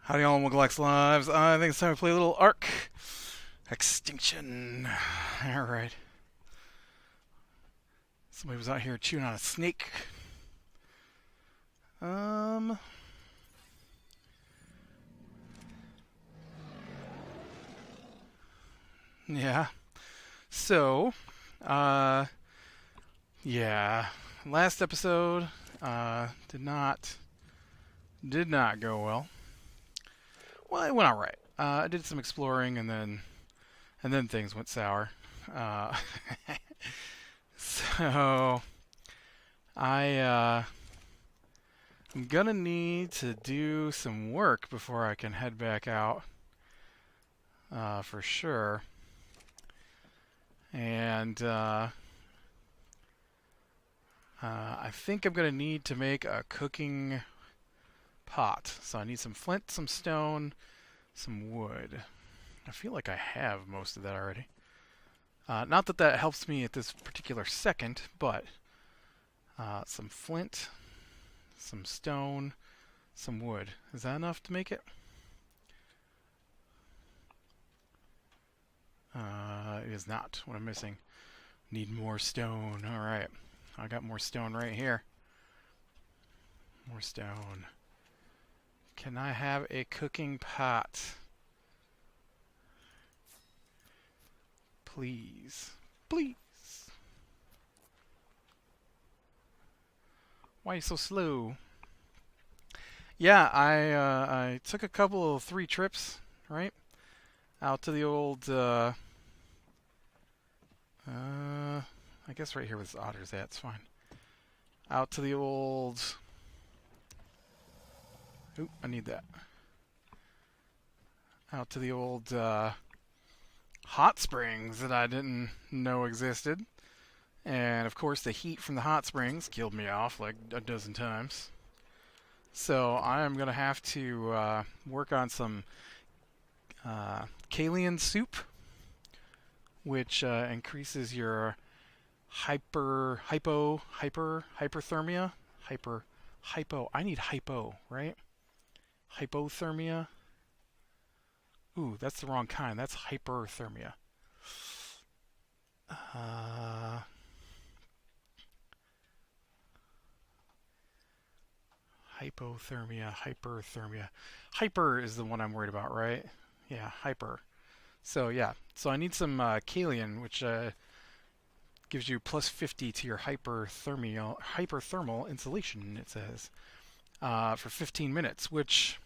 Howdy all, Mugalax Lives. I think it's time to play a little Ark. Extinction. Alright. Somebody was out here chewing on a snake. Yeah. So, yeah. Last episode, did not go well. Well, it went alright. I did some exploring and then things went sour. Uh, so I'm gonna need to do some work before I can head back out, for sure. And I think I'm gonna need to make a cooking pot. So I need some flint, some stone, some wood. I feel like I have most of that already. Not that that helps me at this particular second, but some flint, some stone, some wood. Is that enough to make it? It is not. What I'm missing. Need more stone. Alright. I got more stone right here. More stone. Can I have a cooking pot? Please. Please. Why are you so slow? Yeah, I took a couple of 3 trips, right? Out to the old, I guess right here where the otter's at, it's fine. Out to the old... Oop, I need that. Out to the old, hot springs that I didn't know existed. And, of course, the heat from the hot springs killed me off like a dozen times. So, I am going to have to, work on some, Kalian soup, which, increases your hyperthermia. I need hypo, right? Hypothermia. Ooh, that's the wrong kind. That's hyperthermia. Hyperthermia. Hyper is the one I'm worried about, right? Yeah, hyper. So yeah, so I need some Kalian, which gives you plus 50 to your hyperthermal insulation. It says for 15 minutes, which,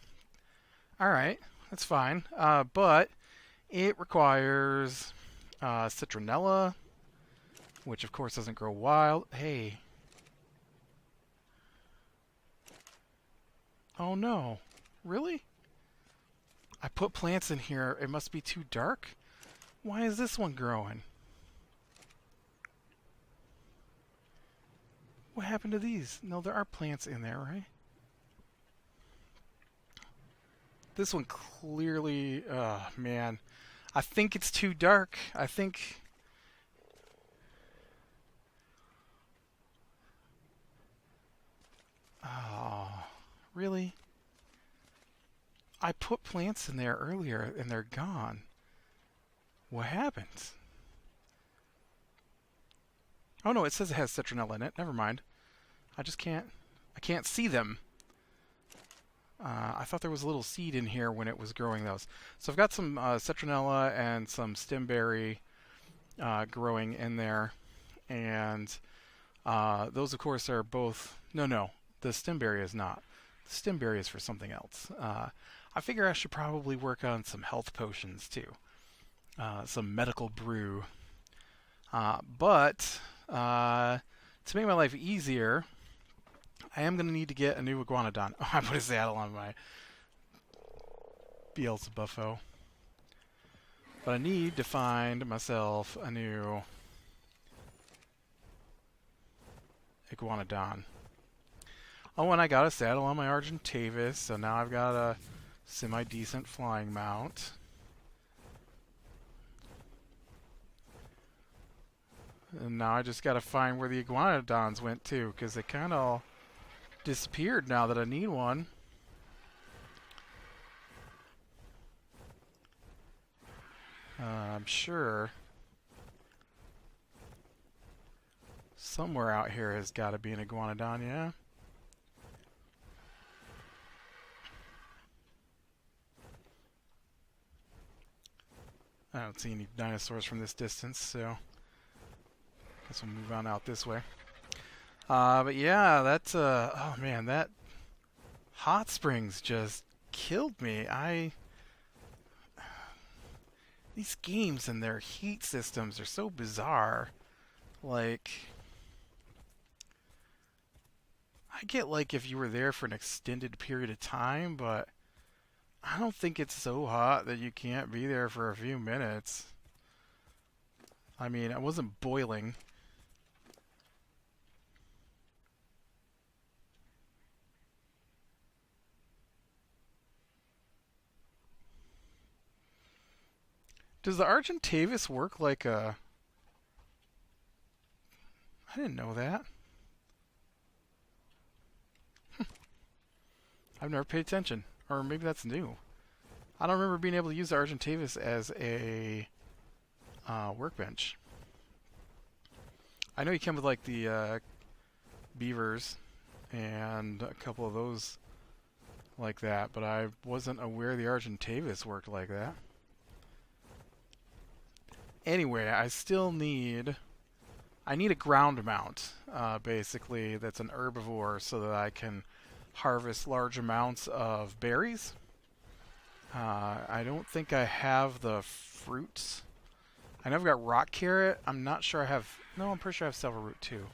all right, that's fine. But it requires citronella, which of course doesn't grow wild. Hey. Oh no. Really? I put plants in here. It must be too dark. Why is this one growing? What happened to these? No, there are plants in there, right? This one clearly... Oh, man. I think it's too dark. I think... Oh, really? I put plants in there earlier and they're gone. What happened? Oh no, it says it has citronella in it. Never mind. I can't see them. I thought there was a little seed in here when it was growing those. So I've got some citronella and some stemberry growing in there. And those, of course, are both... No, the stemberry is not. The stemberry is for something else. I figure I should probably work on some health potions, too. Some medical brew. But to make my life easier, I am going to need to get a new Iguanadon. Oh, I put a saddle on my Beelzebuffo. But I need to find myself a new Iguanodon. Oh, and I got a saddle on my Argentavis, so now I've got a semi-decent flying mount. And now I just gotta find where the Iguanodons went too, because they kind of disappeared now that I need one. I'm sure somewhere out here has got to be an Iguanodon, yeah? I don't see any dinosaurs from this distance, so guess we'll move on out this way. But yeah, that's oh man, that hot springs just killed me. These games and their heat systems are so bizarre. Like, I get like if you were there for an extended period of time, but I don't think it's so hot that you can't be there for a few minutes. I mean, I wasn't boiling. Does the Argentavis work like a... I didn't know that. I've never paid attention. Or maybe that's new. I don't remember being able to use the Argentavis as a workbench. I know you came with like the beavers and a couple of those like that, but I wasn't aware the Argentavis worked like that. Anyway, I need a ground mount, basically, that's an herbivore so that I can harvest large amounts of berries. I don't think I have the fruits. I know I've got rock carrot. I'm not sure I have... No, I'm pretty sure I have silver root too.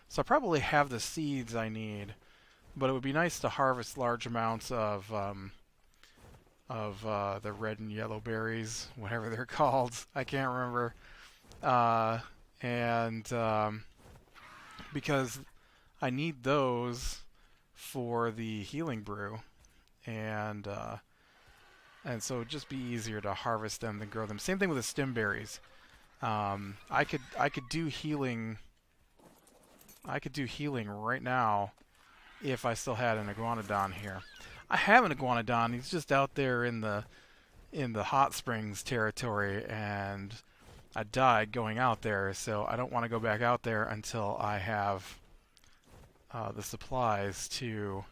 So I probably have the seeds I need, but it would be nice to harvest large amounts of the red and yellow berries, whatever they're called. I can't remember. Because I need those for the healing brew, and so it'd just be easier to harvest them than grow them. Same thing with the stem berries. I could do healing. I could do healing right now if I still had an Iguanodon here. I have an Iguanodon. He's just out there in the hot springs territory, and I died going out there, so I don't want to go back out there until I have the supplies to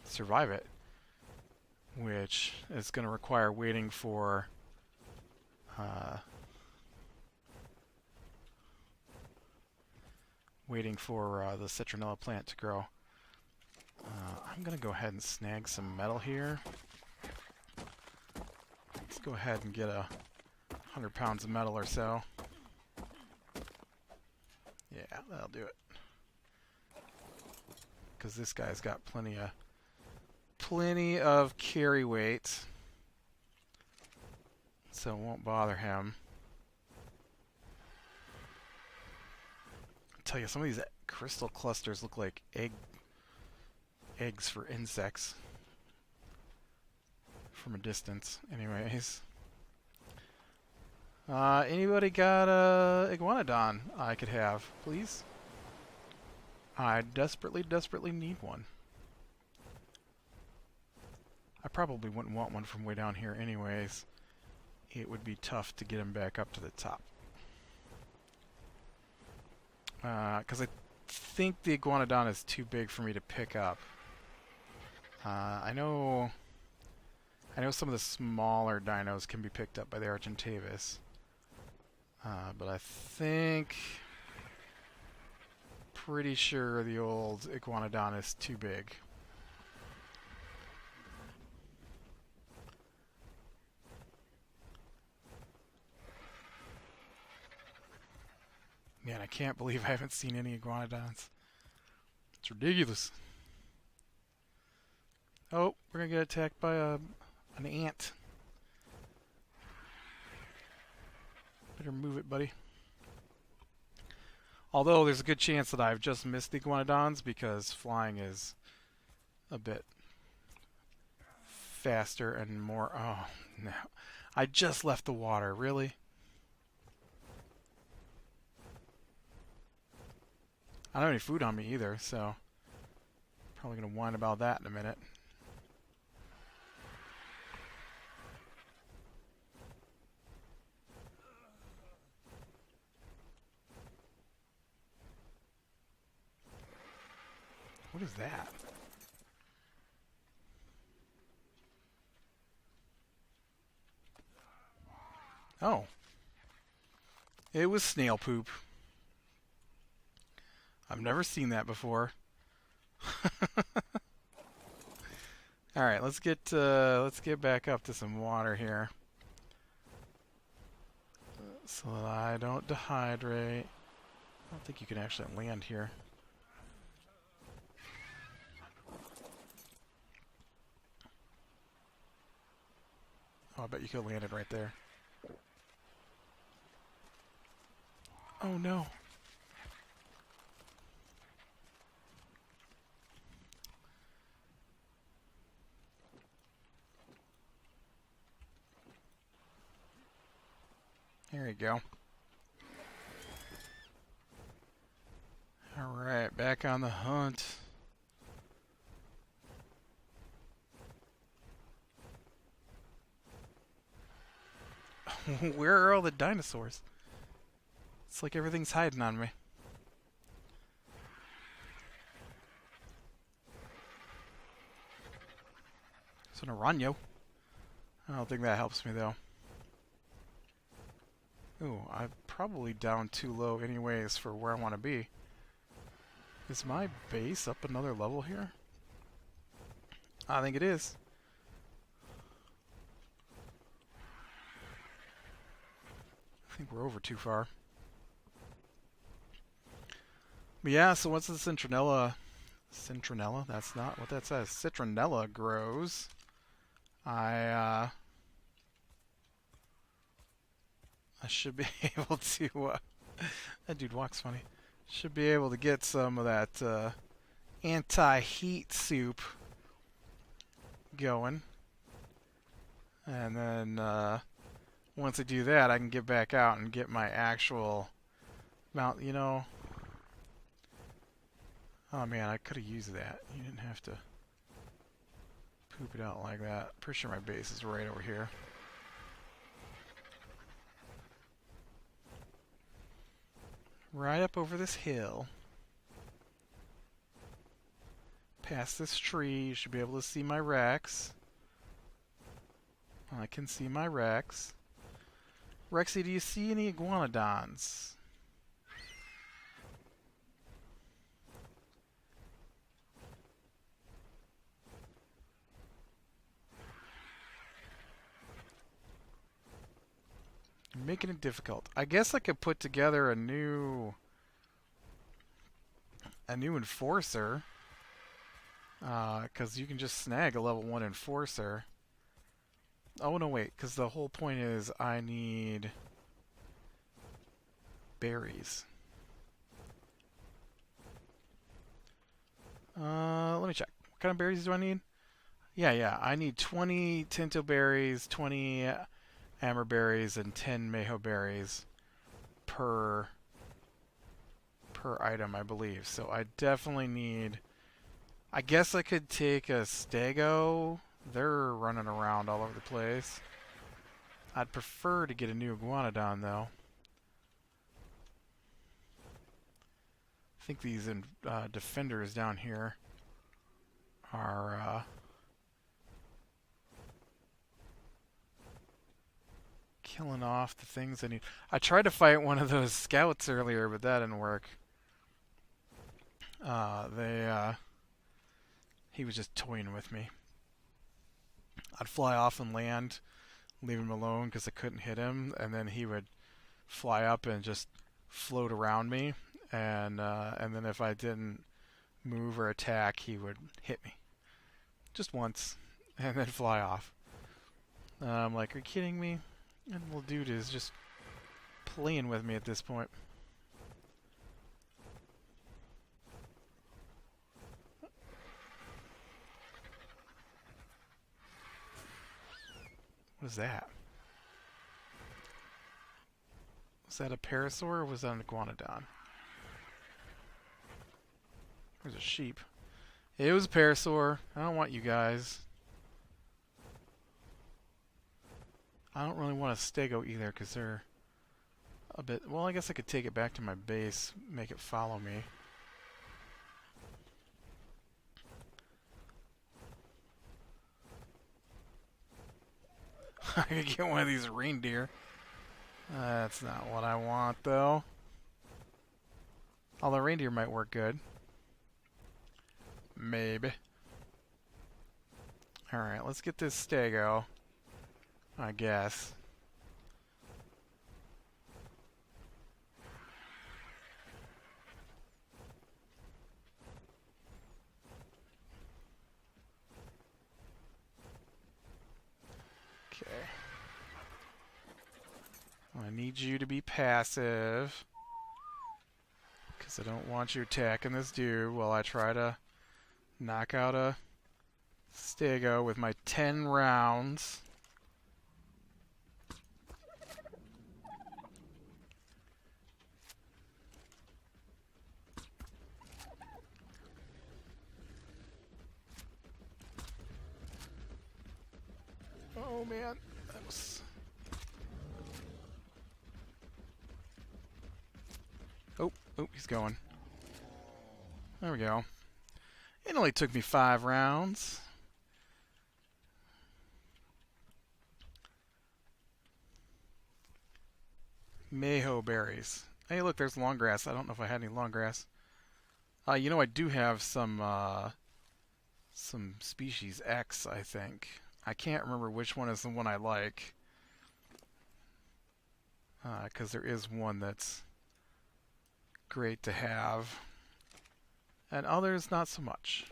survive it, which is going to require waiting for the citronella plant to grow. I'm going to go ahead and snag some metal here. Let's go ahead and get 100 pounds of metal or so. Yeah, that'll do it. Because this guy's got plenty of carry weight, so it won't bother him. I'll tell you, some of these crystal clusters look like eggs for insects from a distance. Anyways, anybody got a Iguanodon I could have, please? I desperately need one. I probably wouldn't want one from way down here anyways. It would be tough to get him back up to the top. Because I think the Iguanodon is too big for me to pick up. I know some of the smaller dinos can be picked up by the Argentavis. But I think... pretty sure the old Iguanodon is too big. Man, I can't believe I haven't seen any Iguanodons. It's ridiculous. Oh, we're gonna get attacked by an ant. Better move it, buddy. Although there's a good chance that I've just missed the Iguanodons because flying is a bit faster and more... Oh, no. I just left the water. Really? I don't have any food on me either, so... probably going to whine about that in a minute. was that? Oh. It was snail poop. I've never seen that before. All right, let's get back up to some water here, so that I don't dehydrate. I don't think you can actually land here. Oh, I bet you could have landed right there. Oh no. There you go. Alright, back on the hunt. Where are all the dinosaurs? It's like everything's hiding on me. It's an Aranyo. I don't think that helps me though. Ooh, I'm probably down too low anyways for where I want to be. Is my base up another level here? I think it is. I think we're over too far. But yeah, so once the citronella, that's not what that says. Citronella grows. I should be able to, that dude walks funny. Should be able to get some of that anti-heat soup going. And then once I do that, I can get back out and get my actual mount, you know. Oh man, I could have used that. You didn't have to poop it out like that. Pretty sure my base is right over here. Right up over this hill. Past this tree, you should be able to see my Rex. I can see my Rex. Rexy, do you see any Iguanodons? You're making it difficult. I guess I could put together a new enforcer. Because you can just snag a level 1 enforcer. Oh no, wait, because the whole point is I need berries. Let me check. What kind of berries do I need? Yeah, I need 20 Tinto berries, 20 Amber berries, and 10 Mayho berries per item, I believe. So I definitely need... I guess I could take a Stego. They're running around all over the place. I'd prefer to get a new Iguanodon, though. I think these defenders down here are killing off the things I need. I tried to fight one of those scouts earlier, but that didn't work. He was just toying with me. I'd fly off and land, leave him alone because I couldn't hit him, and then he would fly up and just float around me, and then if I didn't move or attack, he would hit me just once, and then fly off. I'm like, are you kidding me? And little dude is just playing with me at this point. What is that? Was that a parasaur or was that an iguanodon? There's a sheep. It was a parasaur. I don't want you guys. I don't really want a stego either because they're a bit... Well, I guess I could take it back to my base, make it follow me. I could get one of these reindeer. That's not what I want, though. Although reindeer might work good. Maybe. Alright, let's get this stego, I guess. Okay. I need you to be passive, because I don't want you attacking this dude while I try to knock out a stego with my 10 rounds. Oh man, that was... Oh, he's going. There we go. It only took me 5 rounds. Mayho berries. Hey, look, there's long grass. I don't know if I had any long grass. You know, I do have some species X, I think. I can't remember which one is the one I like. Because there is one that's great to have. And others, not so much.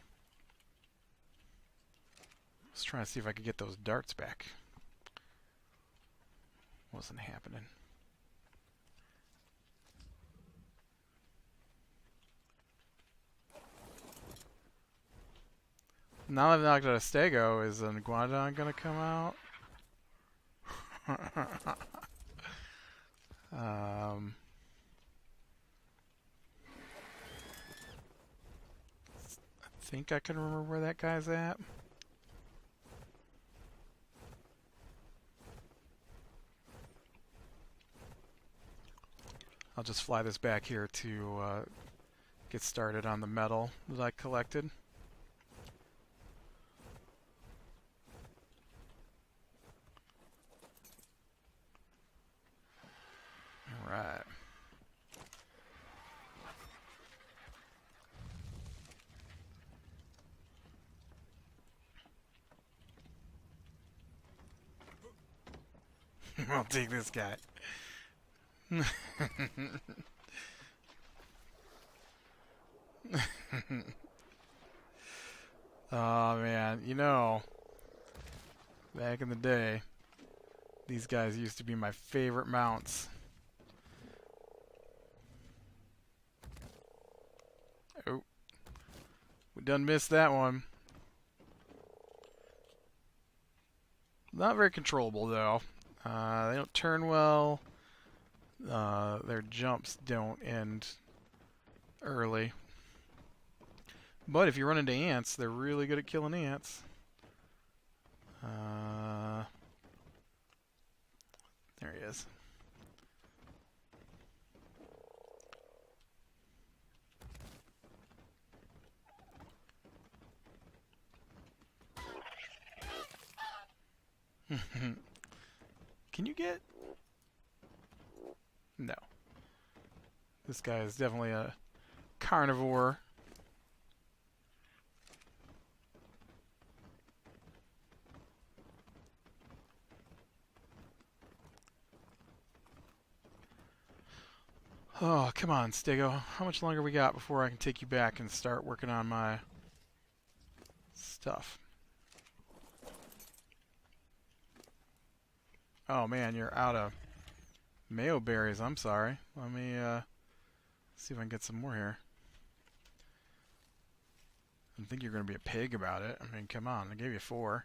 I was trying to see if I could get those darts back. Wasn't happening. Now that I've knocked out a stego, is an Iguanadon gonna come out? I think I can remember where that guy's at. I'll just fly this back here to get started on the metal that I collected. Alright. I'll take this guy. Oh man, you know, back in the day, these guys used to be my favorite mounts. Oh, we done missed that one. Not very controllable though. They don't turn well. Their jumps don't end early. But if you run into ants, they're really good at killing ants. There he is. Can you get... No. This guy is definitely a carnivore. Oh, come on, Stego. How much longer we got before I can take you back and start working on my stuff? Oh man, you're out of mayo berries. I'm sorry. Let me see if I can get some more here. I think you're going to be a pig about it. I mean, come on. I gave you 4.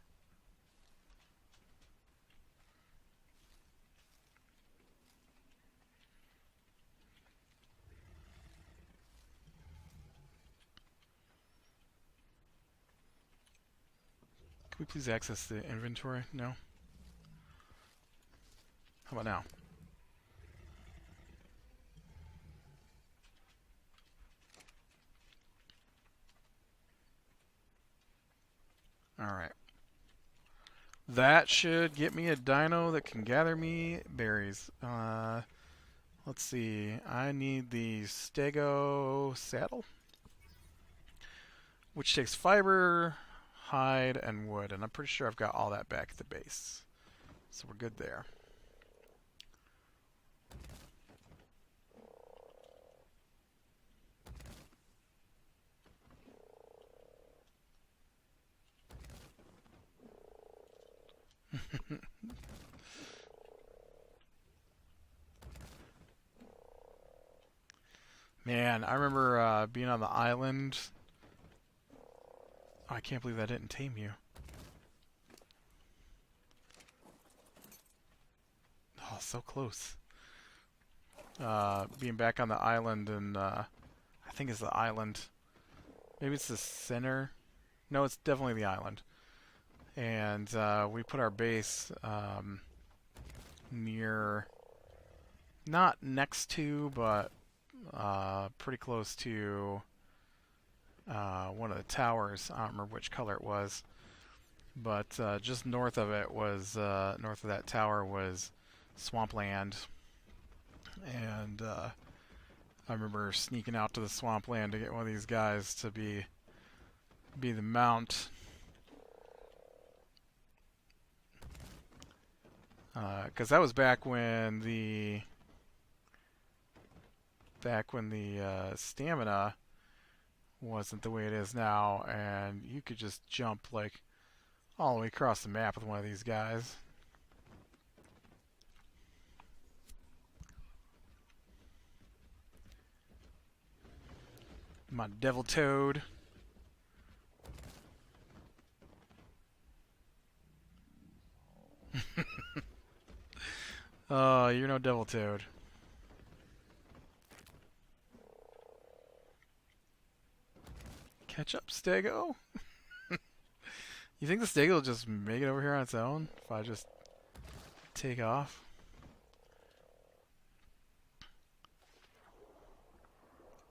Can we please access the inventory? No? How about now? Alright. That should get me a dino that can gather me berries. Let's see. I need the Stego saddle, which takes fiber, hide, and wood, and I'm pretty sure I've got all that back at the base. So we're good there. Man, I remember being on the island. Oh, I can't believe that didn't tame you. Oh, so close. Being back on the island, and I think it's the island. Maybe it's the center. No, it's definitely the island. And we put our base near, not next to, but pretty close to one of the towers. I don't remember which color it was, but just north of it was north of that tower was swampland, and I remember sneaking out to the swampland to get one of these guys to be the mount. Because that was back when the stamina wasn't the way it is now, and you could just jump like all the way across the map with one of these guys. My devil toad. Oh, you're no devil toad. Catch up, Stego? You think the Stego will just make it over here on its own if I just take off?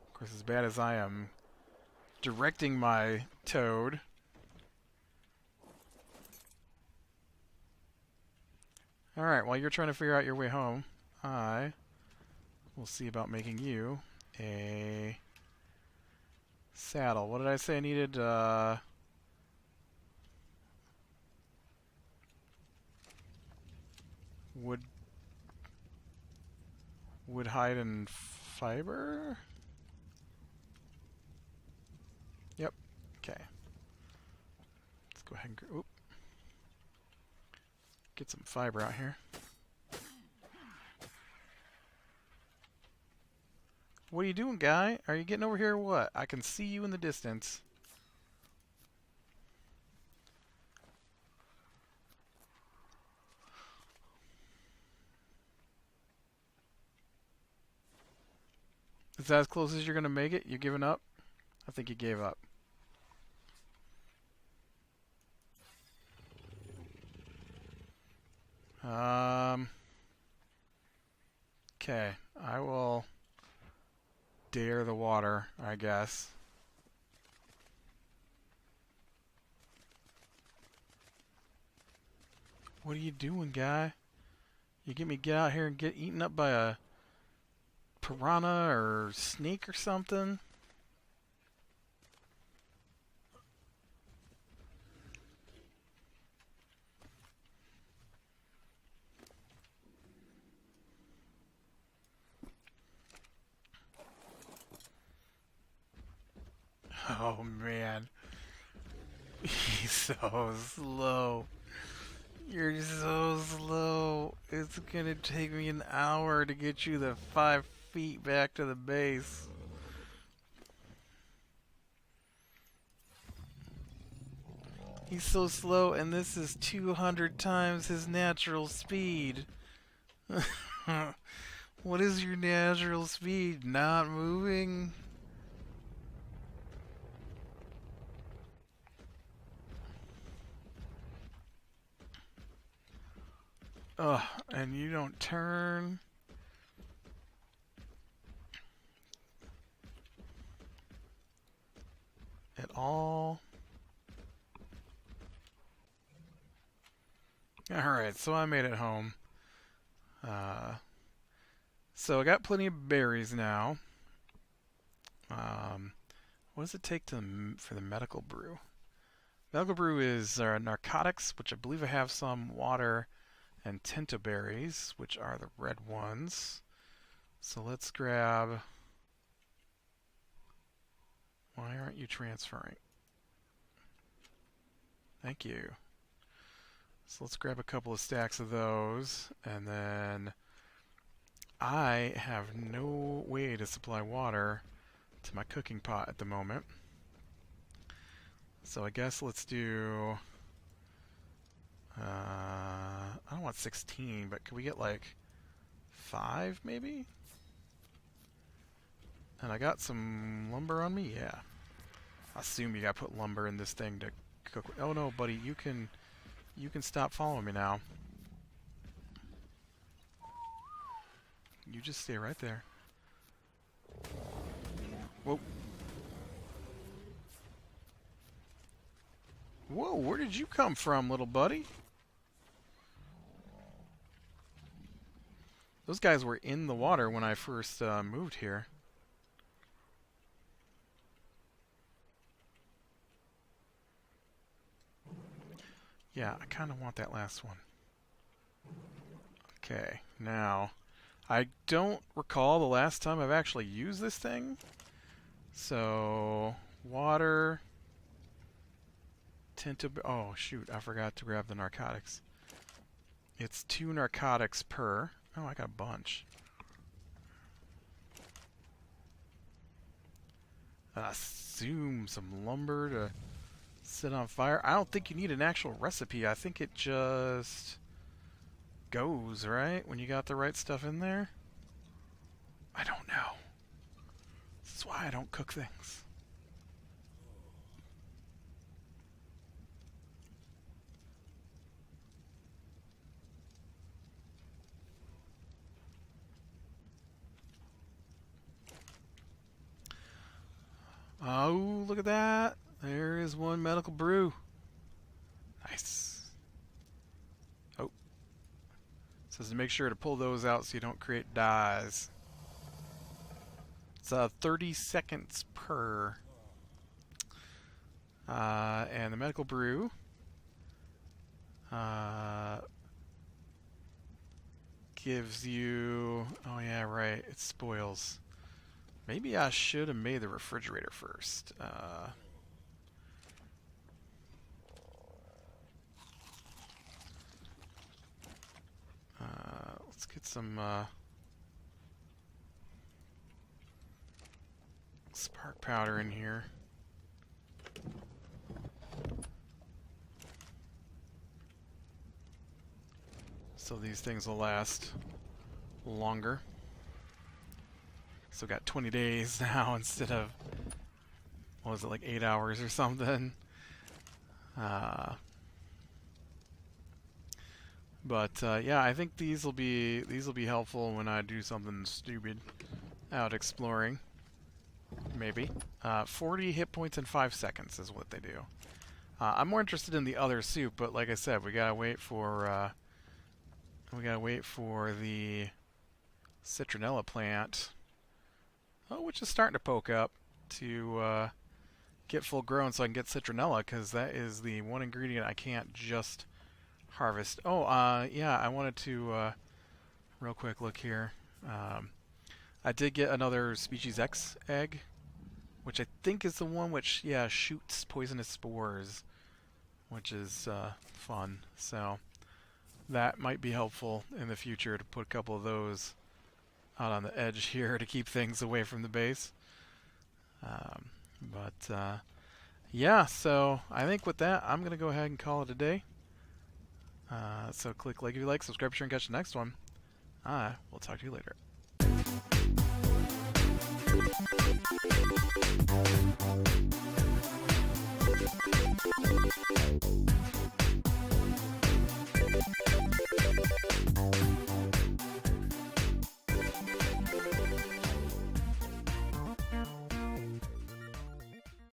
Of course, as bad as I am directing my toad. Alright, while you're trying to figure out your way home, I will see about making you a saddle. What did I say I needed? Wood, hide, and fiber? Yep. Okay. Let's go ahead and get some fiber out here. What are you doing, guy? Are you getting over here or what? I can see you in the distance. Is that as close as you're going to make it? You giving up? I think you gave up. Okay. I will dare the water, I guess. What are you doing, guy? You get me get out here and get eaten up by a piranha or snake or something? Oh man. He's so slow. You're so slow. It's gonna take me an hour to get you the 5 feet back to the base. He's so slow, and this is 200 times his natural speed. What is your natural speed? Not moving? Ugh, and you don't turn. At all. Alright, so I made it home. Uh, so I got plenty of berries now. What does it take for the medical brew? Medical brew is narcotics, which I believe I have some, water, and tinto berries, which are the red ones. So let's grab... Why aren't you transferring? Thank you. So let's grab a couple of stacks of those, and then I have no way to supply water to my cooking pot at the moment. So I guess let's do... I don't want 16, but can we get like 5 maybe? And I got some lumber on me? Yeah. I assume you gotta put lumber in this thing to cook. Oh no, buddy, you can stop following me now. You just stay right there. Whoa. Whoa, where did you come from, little buddy? Those guys were in the water when I first moved here. Yeah, I kind of want that last one. Okay, now, I don't recall the last time I've actually used this thing. So, water, oh shoot, I forgot to grab the narcotics. It's 2 narcotics per. Oh, I got a bunch. I assume some lumber to sit on fire. I don't think you need an actual recipe. I think it just goes, right? When you got the right stuff in there? I don't know. That's why I don't cook things. Oh, look at that. There is one medical brew. Nice. Oh. It says to make sure to pull those out so you don't create dyes. It's 30 seconds per. And the medical brew gives you... Oh yeah, right. It spoils. Maybe I should have made the refrigerator first. Let's get some spark powder in here. So these things will last longer. So got 20 days now instead of, what was it, like 8 hours or something. Yeah, I think these will be helpful when I do something stupid out exploring. Maybe. 40 hit points in 5 seconds is what they do. I'm more interested in the other soup, but like I said, we gotta wait for the citronella plant. Oh, which is starting to poke up to get full grown so I can get citronella, because that is the one ingredient I can't just harvest. Oh, yeah, I wanted to real quick look here. I did get another species X egg, which I think is the one which, yeah, shoots poisonous spores, which is fun. So that might be helpful in the future to put a couple of those out on the edge here to keep things away from the base. Yeah, so I think with that, I'm going to go ahead and call it a day. So click like if you like, subscribe, share, and catch the next one. We'll talk to you later.